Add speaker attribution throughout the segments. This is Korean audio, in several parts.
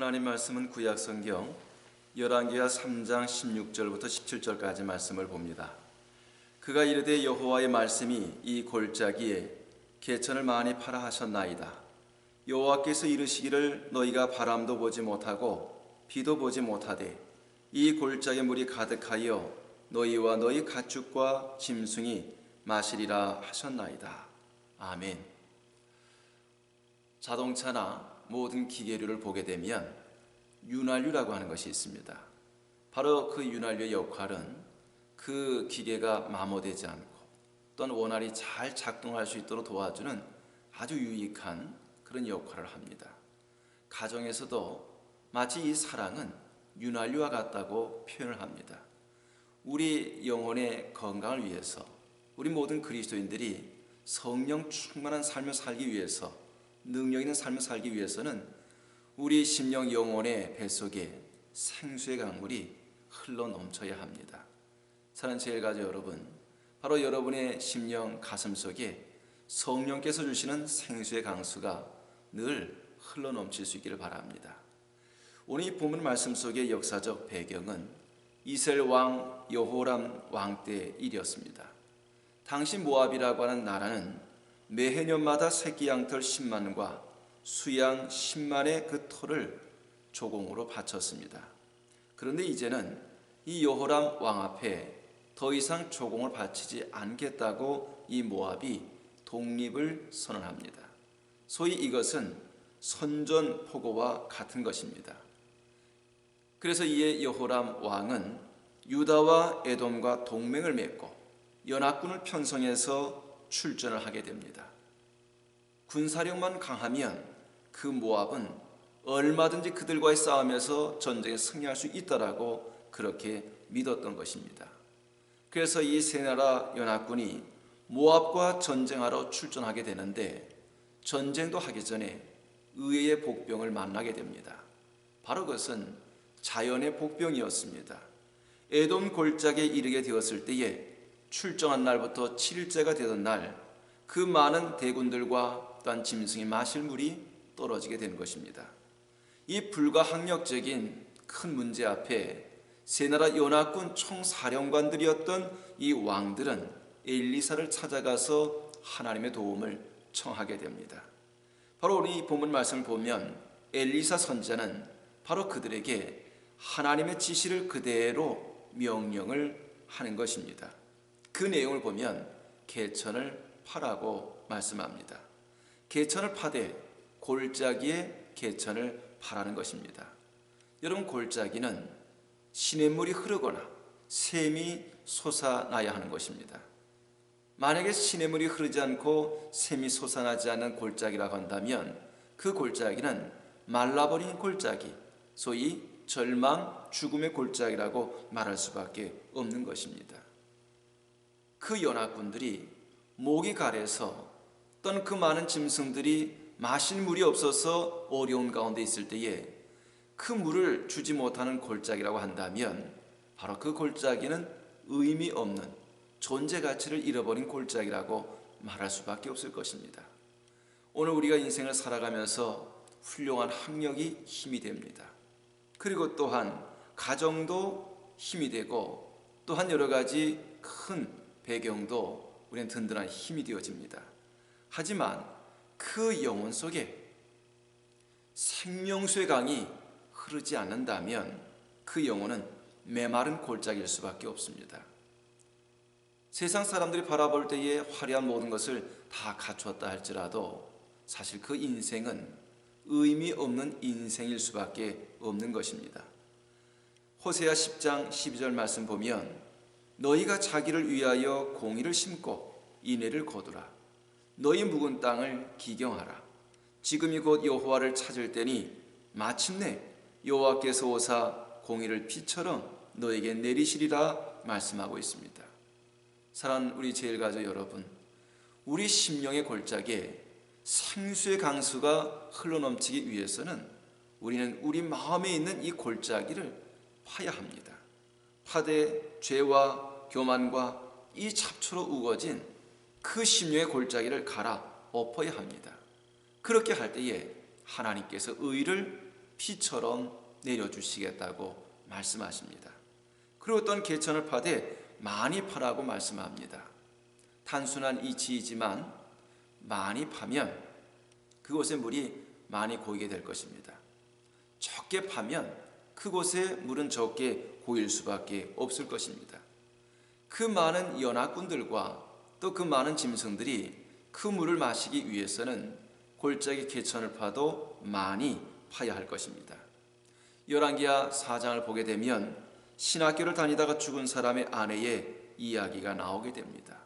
Speaker 1: 하나님 말씀은 구약성경 열왕기하 3장 16절부터 17절까지 말씀을 봅니다. 그가 이르되 여호와의 말씀이 이 골짜기에 개천을 많이 파라 하셨나이다. 여호와께서 이르시기를 너희가 바람도 보지 못하고 비도 보지 못하되 이 골짜기 물이 가득하여 너희와 너희 가축과 짐승이 마시리라 하셨나이다. 아멘. 자동차나 모든 기계류를 보게 되면 윤활유라고 하는 것이 있습니다. 바로 그 윤활유의 역할은 그 기계가 마모되지 않고 또는 원활히 잘 작동할 수 있도록 도와주는 아주 유익한 그런 역할을 합니다. 가정에서도 마치 이 사랑은 윤활유와 같다고 표현을 합니다. 우리 영혼의 건강을 위해서 우리 모든 그리스도인들이 성령 충만한 삶을 살기 위해서, 능력 있는 삶을 살기 위해서는 우리 심령 영혼의 뱃속에 생수의 강물이 흘러 넘쳐야 합니다. 사랑하는 제일가족 여러분, 바로 여러분의 심령 가슴 속에 성령께서 주시는 생수의 강수가 늘 흘러 넘칠 수 있기를 바랍니다. 오늘 이 본문 말씀 속의 역사적 배경은 이스라엘 왕 여호람 왕 때의 일이었습니다. 당시 모압이라고 하는 나라는 매해년마다 새끼 양털 10만과 수양 10만의 그 토를 조공으로 바쳤습니다. 그런데 이제는 이 여호람 왕 앞에 더 이상 조공을 바치지 않겠다고 이 모압이 독립을 선언합니다. 소위 이것은 선전포고와 같은 것입니다. 그래서 이에 여호람 왕은 유다와 에돔과 동맹을 맺고 연합군을 편성해서 출전을 하게 됩니다. 군사력만 강하면 그 모압은 얼마든지 그들과의 싸움에서 전쟁에 승리할 수 있다라고 그렇게 믿었던 것입니다. 그래서 이 세 나라 연합군이 모압과 전쟁하러 출전하게 되는데, 전쟁도 하기 전에 의외의 복병을 만나게 됩니다. 바로 그것은 자연의 복병이었습니다. 에돔 골짜기에 이르게 되었을 때에 출정한 날부터 7일째가 되던 날, 그 많은 대군들과 또한 짐승이 마실 물이 떨어지게 된 것입니다. 이 불가항력적인 큰 문제 앞에 세 나라 연합군 총사령관들이었던 이 왕들은 엘리사를 찾아가서 하나님의 도움을 청하게 됩니다. 바로 우리 이 본문 말씀을 보면 엘리사 선지자는 바로 그들에게 하나님의 지시를 그대로 명령을 하는 것입니다. 그 내용을 보면 개천을 파라고 말씀합니다. 개천을 파되 골짜기에 개천을 파라는 것입니다. 여러분, 골짜기는 시냇물이 흐르거나 샘이 솟아나야 하는 것입니다. 만약에 시냇물이 흐르지 않고 샘이 솟아나지 않는 골짜기라고 한다면 그 골짜기는 말라버린 골짜기, 소위 절망, 죽음의 골짜기라고 말할 수밖에 없는 것입니다. 그 연합군들이 목이 가래서 또는 그 많은 짐승들이 마실 물이 없어서 어려운 가운데 있을 때에 그 물을 주지 못하는 골짜기라고 한다면 바로 그 골짜기는 의미 없는 존재 가치를 잃어버린 골짜기라고 말할 수밖에 없을 것입니다. 오늘 우리가 인생을 살아가면서 훌륭한 학력이 힘이 됩니다. 그리고 또한 가정도 힘이 되고 또한 여러 가지 큰 배경도 우리는 든든한 힘이 되어집니다. 하지만 그 영혼 속에 생명수의 강이 흐르지 않는다면 그 영혼은 메마른 골짜기일 수밖에 없습니다. 세상 사람들이 바라볼 때에 화려한 모든 것을 다 갖추었다 할지라도 사실 그 인생은 의미 없는 인생일 수밖에 없는 것입니다. 호세아 10장 12절 말씀 보면 너희가 자기를 위하여 공의를 심고 인애를 거두라. 너희 묵은 땅을 기경하라. 지금이 곧 여호와를 찾을 때니 마침내 여호와께서 오사 공의를 비처럼 너에게 내리시리라 말씀하고 있습니다. 사랑하는 우리 제일가족 여러분, 우리 심령의 골짜기에 생수의 강수가 흘러넘치기 위해서는 우리는 우리 마음에 있는 이 골짜기를 파야 합니다. 파되 죄와 교만과 이 잡초로 우거진 그 심령의 골짜기를 갈아 엎어야 합니다. 그렇게 할 때에 하나님께서 의를 비처럼 내려주시겠다고 말씀하십니다. 그리고 어떤 개천을 파되 많이 파라고 말씀합니다. 단순한 이치이지만 많이 파면 그곳에 물이 많이 고이게 될 것입니다. 적게 파면 그곳에 물은 적게 고일 수밖에 없을 것입니다. 그 많은 연합군들과 또 그 많은 짐승들이 그 물을 마시기 위해서는 골짜기 개천을 파도 많이 파야 할 것입니다. 열왕기하 4장을 보게 되면 신학교를 다니다가 죽은 사람의 아내의 이야기가 나오게 됩니다.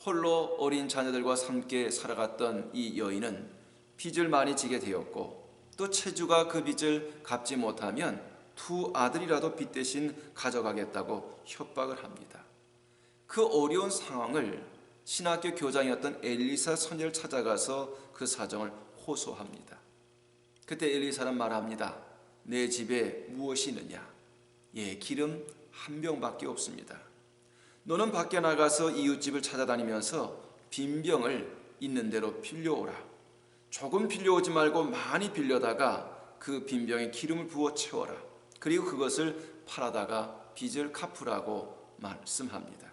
Speaker 1: 홀로 어린 자녀들과 함께 살아갔던 이 여인은 빚을 많이 지게 되었고 또 체주가 그 빚을 갚지 못하면 두 아들이라도 빚 대신 가져가겠다고 협박을 합니다. 그 어려운 상황을 신학교 교장이었던 엘리사 선지자를 찾아가서 그 사정을 호소합니다. 그때 엘리사는 말합니다. 내 집에 무엇이 있느냐? 기름 한 병밖에 없습니다. 너는 밖에 나가서 이웃집을 찾아다니면서 빈 병을 있는 대로 빌려오라. 조금 빌려오지 말고 많이 빌려다가 그 빈 병에 기름을 부어 채워라. 그리고 그것을 팔아다가 빚을 갚으라고 말씀합니다.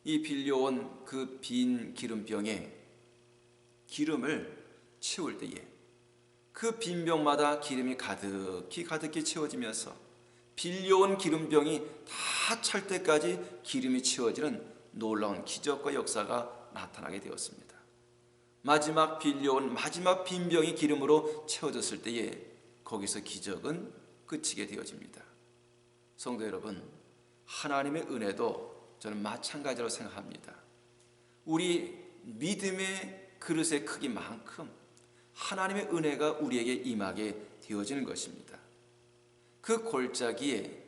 Speaker 1: 이 빌려온 그 빈 기름병에 기름을 채울 때에 그 빈 병마다 기름이 가득히 채워지면서 빌려온 기름병이 다 찰 때까지 기름이 채워지는 놀라운 기적과 역사가 나타나게 되었습니다. 마지막 빌려온 마지막 빈 병이 기름으로 채워졌을 때에 거기서 기적은 그치게 되어집니다. 성도 여러분, 하나님의 은혜도 저는 마찬가지로 생각합니다. 우리 믿음의 그릇의 크기만큼 하나님의 은혜가 우리에게 임하게 되어지는 것입니다. 그 골짜기에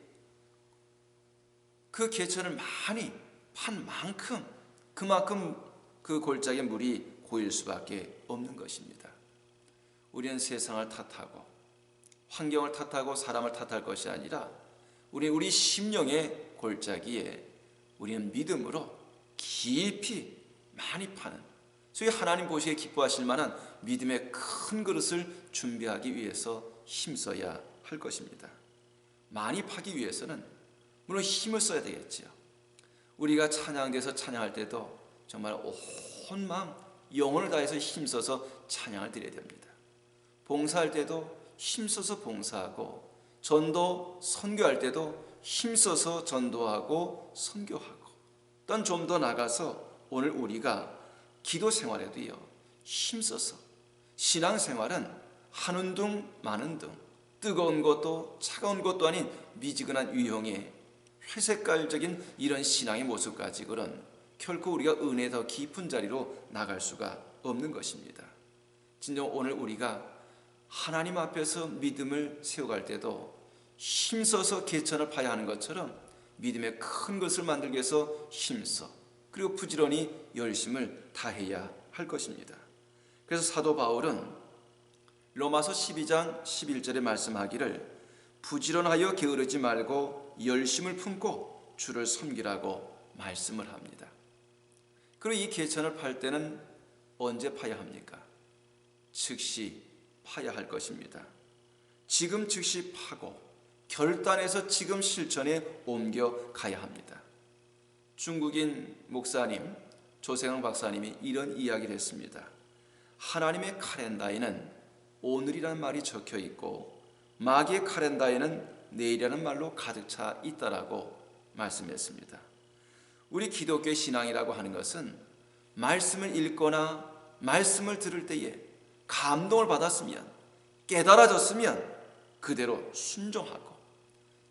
Speaker 1: 그 개천을 많이 판 만큼 그만큼 그 골짜기에 물이 고일 수밖에 없는 것입니다. 우리는 세상을 탓하고 환경을 탓하고 사람을 탓할 것이 아니라 우리 심령의 골짜기에 우리는 믿음으로 깊이 많이 파는, 소위 하나님 보시기에 기뻐하실 만한 믿음의 큰 그릇을 준비하기 위해서 힘써야 할 것입니다. 많이 파기 위해서는 물론 힘을 써야 되겠지요. 우리가 찬양대에서 찬양할 때도 정말 온 마음 영혼을 다해서 힘써서 찬양을 드려야 됩니다. 봉사할 때도 힘써서 봉사하고, 전도 선교할 때도 힘써서 전도하고 선교하고, 또한 좀 더 나가서 오늘 우리가 기도 생활에도요 힘써서, 신앙생활은 하는 둥 마는 둥, 뜨거운 것도 차가운 것도 아닌 미지근한 유형의 회색깔적인 이런 신앙의 모습 가지고는 결코 우리가 은혜의 더 깊은 자리로 나갈 수가 없는 것입니다. 진정 오늘 우리가 하나님 앞에서 믿음을 세워갈 때도 힘써서 개천을 파야 하는 것처럼 믿음의 큰 것을 만들기 위해서 힘써, 그리고 부지런히 열심을 다해야 할 것입니다. 그래서 사도 바울은 로마서 12장 11절에 말씀하기를 부지런하여 게으르지 말고 열심을 품고 주를 섬기라고 말씀을 합니다. 그리고 이 개천을 팔 때는 언제 파야 합니까? 즉시 파야 할 것입니다. 지금 즉시 파고 결단해서 지금 실천에 옮겨가야 합니다. 중국인 목사님 조세영 박사님이 이런 이야기를 했습니다. 하나님의 칼렌다에는 오늘이라는 말이 적혀 있고 마귀의 칼렌다에는 내일이라는 말로 가득 차 있다라고 말씀했습니다. 우리 기독교의 신앙이라고 하는 것은 말씀을 읽거나 말씀을 들을 때에 감동을 받았으면, 깨달아졌으면 그대로 순종하고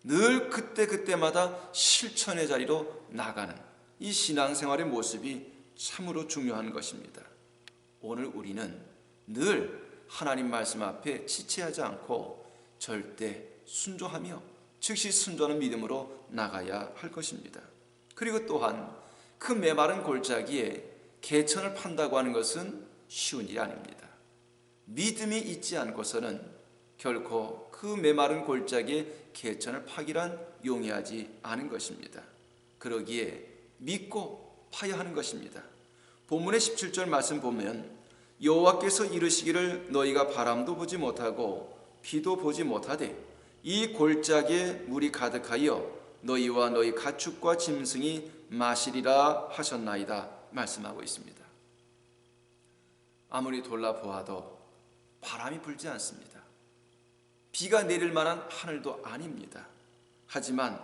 Speaker 1: 늘 그때마다 실천의 자리로 나가는 이 신앙생활의 모습이 참으로 중요한 것입니다. 오늘 우리는 늘 하나님 말씀 앞에 지체하지 않고 절대 순종하며 즉시 순종하는 믿음으로 나가야 할 것입니다. 그리고 또한 그 메마른 골짜기에 개천을 판다고 하는 것은 쉬운 일이 아닙니다. 믿음이 있지 않고서는 결코 그 메마른 골짜기에 개천을 파기란 용이하지 않은 것입니다. 그러기에 믿고 파야 하는 것입니다. 본문의 17절 말씀 보면 여호와께서 이르시기를 너희가 바람도 보지 못하고 비도 보지 못하되 이 골짜기에 물이 가득하여 너희와 너희 가축과 짐승이 마시리라 하셨나이다 말씀하고 있습니다. 아무리 돌아보아도 바람이 불지 않습니다. 비가 내릴 만한 하늘도 아닙니다. 하지만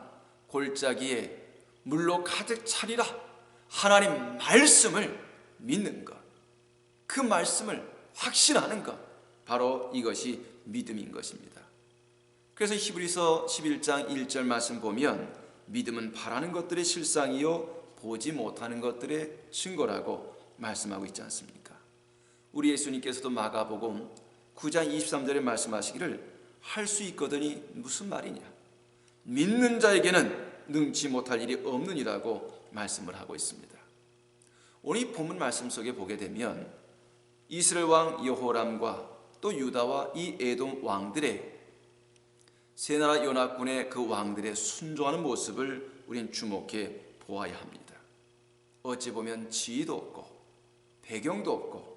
Speaker 1: 골짜기에 물로 가득 차리라 하나님 말씀을 믿는 것, 그 말씀을 확신하는 것, 바로 이것이 믿음인 것입니다. 그래서 히브리서 11장 1절 말씀 보면 믿음은 바라는 것들의 실상이요 보지 못하는 것들의 증거라고 말씀하고 있지 않습니까? 우리 예수님께서도 마가복음 9장 23절에 말씀하시기를 할 수 있거든이 무슨 말이냐, 믿는 자에게는 능치 못할 일이 없느니라고 말씀을 하고 있습니다. 오늘 이 본문 말씀 속에 보게 되면 이스라엘 왕 여호람과 또 유다와 이 에돔 왕들의 세 나라 연합군의 그 왕들의 순종하는 모습을 우리는 주목해 보아야 합니다. 어찌 보면 지위도 없고 배경도 없고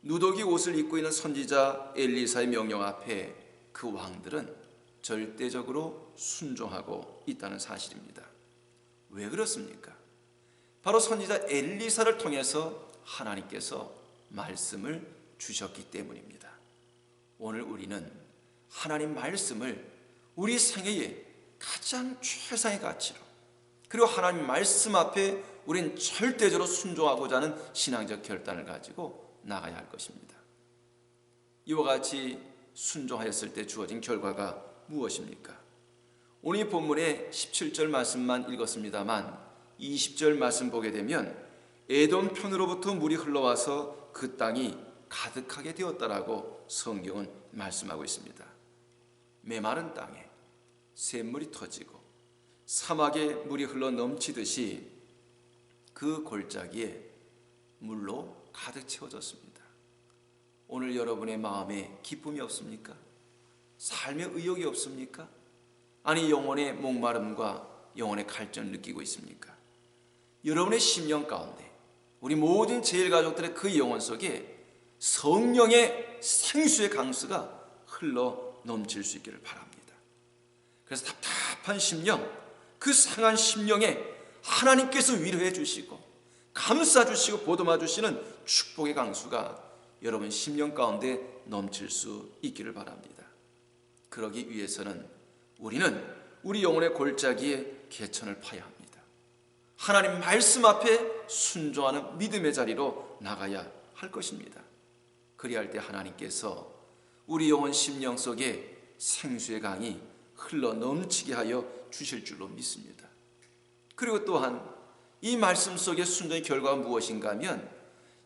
Speaker 1: 누더기 옷을 입고 있는 선지자 엘리사의 명령 앞에 그 왕들은 절대적으로 순종하고 있다는 사실입니다. 왜 그렇습니까? 바로 선지자 엘리사를 통해서 하나님께서 말씀을 주셨기 때문입니다. 오늘 우리는 하나님 말씀을 우리 생애의 가장 최상의 가치로, 그리고 하나님 말씀 앞에 우린 절대적으로 순종하고자 하는 신앙적 결단을 가지고 나가야 할 것입니다. 이와 같이 순종하였을 때 주어진 결과가 무엇입니까? 오늘 본문의 17절 말씀만 읽었습니다만 20절 말씀 보게 되면 에돔 편으로부터 물이 흘러와서 그 땅이 가득하게 되었다라고 성경은 말씀하고 있습니다. 메마른 땅에 샘물이 터지고 사막에 물이 흘러 넘치듯이 그 골짜기에 물로 가득 채워졌습니다. 오늘 여러분의 마음에 기쁨이 없습니까? 삶의 의욕이 없습니까? 아니 영혼의 목마름과 영혼의 갈증을 느끼고 있습니까? 여러분의 심령 가운데 우리 모든 제일 가족들의 그 영혼 속에 성령의 생수의 강수가 흘러 넘칠 수 있기를 바랍니다. 그래서 답답한 심령, 그 상한 심령에 하나님께서 위로해 주시고 감싸 주시고 보듬어 주시는 축복의 강수가 여러분 심령 가운데 넘칠 수 있기를 바랍니다. 그러기 위해서는 우리는 우리 영혼의 골짜기에 개천을 파야 합니다. 하나님 말씀 앞에 순종하는 믿음의 자리로 나가야 할 것입니다. 그리할 때 하나님께서 우리 영혼 심령 속에 생수의 강이 흘러 넘치게 하여 주실 줄로 믿습니다. 그리고 또한 이 말씀 속의 순종의 결과가 무엇인가 하면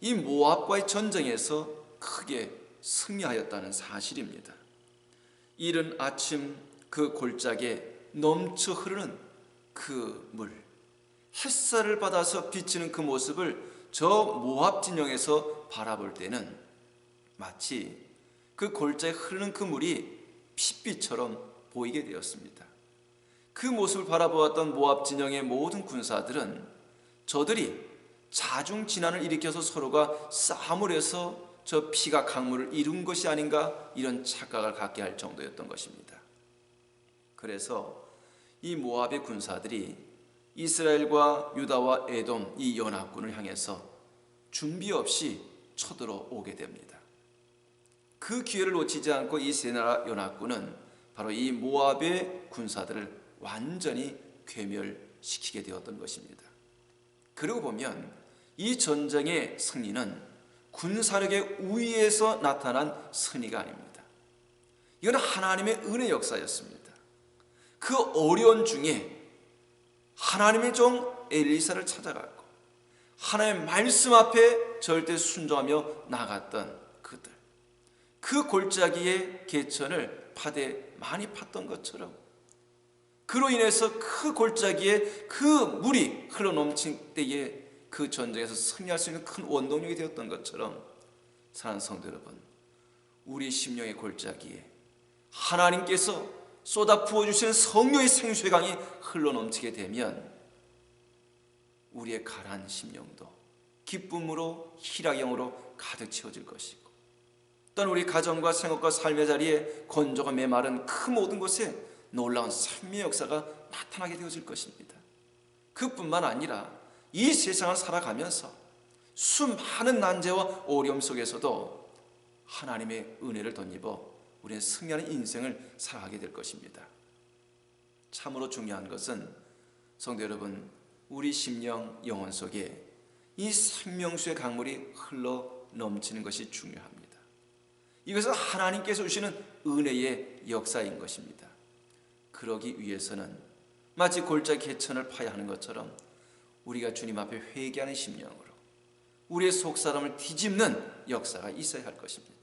Speaker 1: 이 모압과의 전쟁에서 크게 승리하였다는 사실입니다. 이른 아침 그 골짜기에 넘쳐 흐르는 그 물, 햇살을 받아서 비치는 그 모습을 저 모압 진영에서 바라볼 때는 마치 그 골짜기에 흐르는 그 물이 핏빛처럼 보이게 되었습니다. 그 모습을 바라보았던 모압 진영의 모든 군사들은 저들이 자중진환을 일으켜서 서로가 싸움을 해서 저 피가 강물을 이룬 것이 아닌가, 이런 착각을 갖게 할 정도였던 것입니다. 그래서 이 모압의 군사들이 이스라엘과 유다와 에돔 이 연합군을 향해서 준비 없이 쳐들어오게 됩니다. 그 기회를 놓치지 않고 이 세 나라 연합군은 바로 이 모압의 군사들을 완전히 괴멸시키게 되었던 것입니다. 그러고 보면 이 전쟁의 승리는 군사력의 우위에서 나타난 승리가 아닙니다. 이건 하나님의 은혜 역사였습니다. 그 어려운 중에 하나님의 종 엘리사를 찾아갔고 하나님의 말씀 앞에 절대 순종하며 나갔던 그들, 그 골짜기에 개천을 파되 많이 팠던 것처럼, 그로 인해서 그 골짜기에 그 물이 흘러넘친 때에 그 전쟁에서 승리할 수 있는 큰 원동력이 되었던 것처럼, 사랑하는 성도 여러분, 우리 심령의 골짜기에 하나님께서 쏟아 부어주시는 성령의 생수의 강이 흘러넘치게 되면 우리의 가라앉은 심령도 기쁨으로 희락영으로 가득 채워질 것이고, 또한 우리 가정과 생업과 삶의 자리에 건조가 메마른 그 모든 곳에 놀라운 생명의 역사가 나타나게 되어질 것입니다. 그뿐만 아니라 이 세상을 살아가면서 수많은 난제와 어려움 속에서도 하나님의 은혜를 덧입어 우리는 승리하는 인생을 살아가게 될 것입니다. 참으로 중요한 것은 성도 여러분, 우리 심령 영혼 속에 이 생명수의 강물이 흘러 넘치는 것이 중요합니다. 이것은 하나님께서 주시는 은혜의 역사인 것입니다. 그러기 위해서는 마치 골짜기 개천을 파야 하는 것처럼 우리가 주님 앞에 회개하는 심령으로 우리의 속사람을 뒤집는 역사가 있어야 할 것입니다.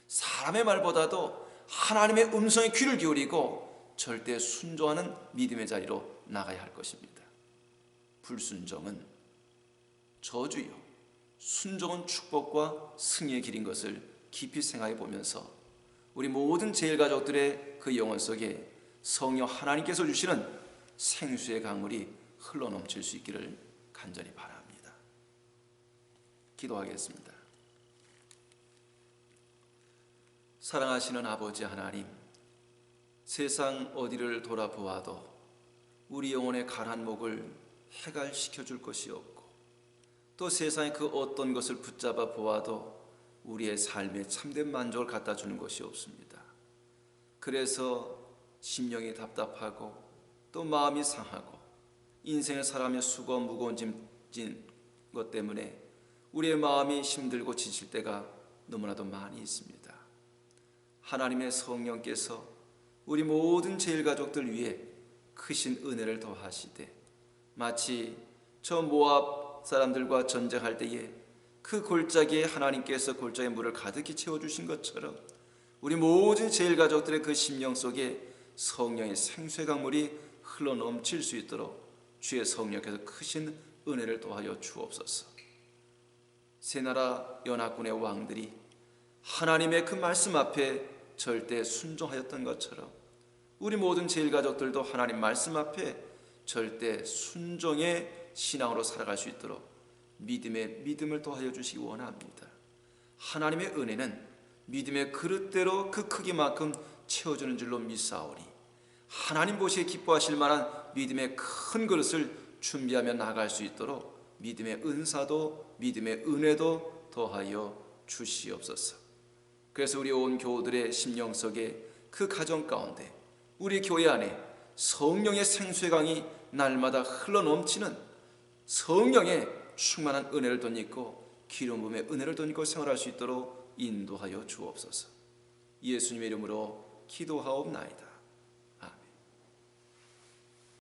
Speaker 1: 사람의 말보다도 하나님의 음성에 귀를 기울이고 절대 순종하는 믿음의 자리로 나가야 할 것입니다. 불순종은 저주요, 순종은 축복과 승리의 길인 것을 깊이 생각해 보면서 우리 모든 제일가족들의 그 영혼 속에 성령 하나님께서 주시는 생수의 강물이 흘러넘칠 수 있기를 간절히 바랍니다. 기도하겠습니다. 사랑하시는 아버지 하나님, 세상 어디를 돌아보아도 우리 영혼의 가란 목을 해갈시켜 줄 것이 없고 또 세상의 그 어떤 것을 붙잡아 보아도 우리의 삶에 참된 만족을 갖다 주는 것이 없습니다. 그래서 심령이 답답하고 또 마음이 상하고 인생을 살아가며 수고 무거운 짐진 것 때문에 우리의 마음이 힘들고 지칠 때가 너무나도 많이 있습니다. 하나님의 성령께서 우리 모든 제일가족들 위해 크신 은혜를 더하시되 마치 저 모압 사람들과 전쟁할 때에 그 골짜기에 하나님께서 골짜기에 물을 가득히 채워주신 것처럼 우리 모든 제일가족들의 그 심령 속에 성령의 생수의 강물이 흘러넘칠 수 있도록 주의 성령께서 크신 은혜를 더하여 주옵소서. 새나라 연합군의 왕들이 하나님의 그 말씀 앞에 절대 순종하였던 것처럼 우리 모든 제일가족들도 하나님 말씀 앞에 절대 순종의 신앙으로 살아갈 수 있도록 믿음의 믿음을 더하여 주시기 원합니다. 하나님의 은혜는 믿음의 그릇대로 그 크기만큼 채워주는 줄로 믿사오니 하나님 보시기에 기뻐하실 만한 믿음의 큰 그릇을 준비하며 나갈 수 있도록 믿음의 은사도 믿음의 은혜도 더하여 주시옵소서. 그래서 우리 온 교우들의 심령 속에 그 가정 가운데 우리 교회 안에 성령의 생수의 강이 날마다 흘러넘치는 성령의 충만한 은혜를 덧입고 기름 부음의 은혜를 덧입고 생활할 수 있도록 인도하여 주옵소서. 예수님의 이름으로 기도하옵나이다.